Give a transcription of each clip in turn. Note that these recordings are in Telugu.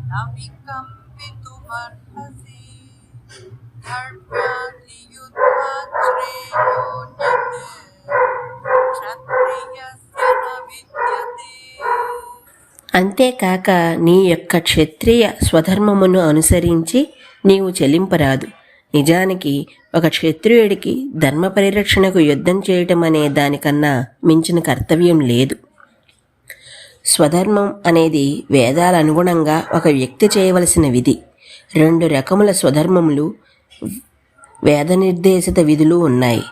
न विकम्पितुमर्हसि धर्म्याधियुद्धात् श्रेयोन्यत् क्षत्रियस्य न विद्यते. అంతేకాక నీ యొక్క క్షత్రియ స్వధర్మమును అనుసరించి నీవు చెలింపరాదు. నిజానికి ఒక క్షత్రియుడికి ధర్మ పరిరక్షణకు యుద్ధం చేయటం అనే దానికన్నా మించిన కర్తవ్యం లేదు. స్వధర్మం అనేది వేదాల అనుగుణంగా ఒక వ్యక్తి చేయవలసిన విధి. 2 రకముల స్వధర్మములు, వేద నిర్దేశిత విధులు ఉన్నాయి.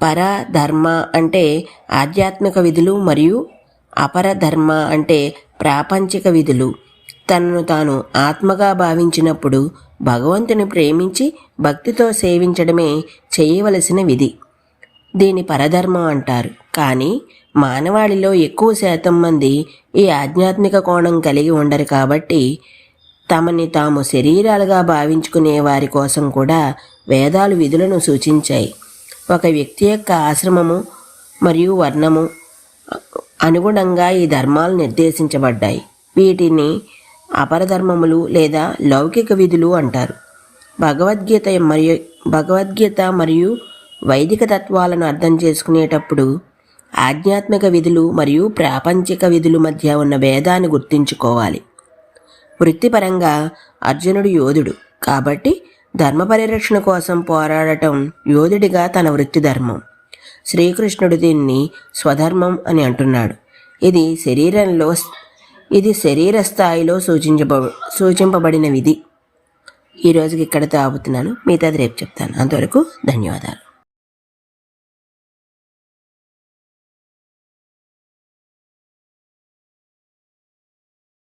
పరధర్మ అంటే ఆధ్యాత్మిక విధులు మరియు అపరధర్మ అంటే ప్రాపంచిక విధులు. తనను తాను ఆత్మగా భావించినప్పుడు భగవంతుని ప్రేమించి భక్తితో సేవించడమే చేయవలసిన విధి. దీని పరధర్మం అంటారు. కానీ మానవాళిలో ఎక్కువ శాతం మంది ఈ ఆధ్యాత్మిక కోణం కలిగి ఉండరు. కాబట్టి తమని తాము శరీరాలుగా భావించుకునే వారి కోసం కూడా వేదాలు విధులను సూచించాయి. ఒక వ్యక్తి యొక్క ఆశ్రమము మరియు వర్ణము అనుగుణంగా ఈ ధర్మాలు నిర్దేశించబడ్డాయి. వీటిని అపరధర్మములు లేదా లౌకిక విధులు అంటారు. భగవద్గీత మరియు వైదిక తత్వాలను అర్థం చేసుకునేటప్పుడు ఆధ్యాత్మిక విధులు మరియు ప్రాపంచిక విధుల మధ్య ఉన్న భేదాన్ని గుర్తుంచుకోవాలి. వృత్తిపరంగా అర్జునుడు యోధుడు కాబట్టి ధర్మ పరిరక్షణ కోసం పోరాడటం యోధుడిగా తన వృత్తి ధర్మం. శ్రీకృష్ణుడు దీన్ని స్వధర్మం అని అంటున్నాడు. ఇది శరీర స్థాయిలో సూచింపబడిన విధి. ఈరోజుకి ఇక్కడితో ఆపుతున్నాను. మిగతాది రేపు చెప్తాను. అంతవరకు ధన్యవాదాలు.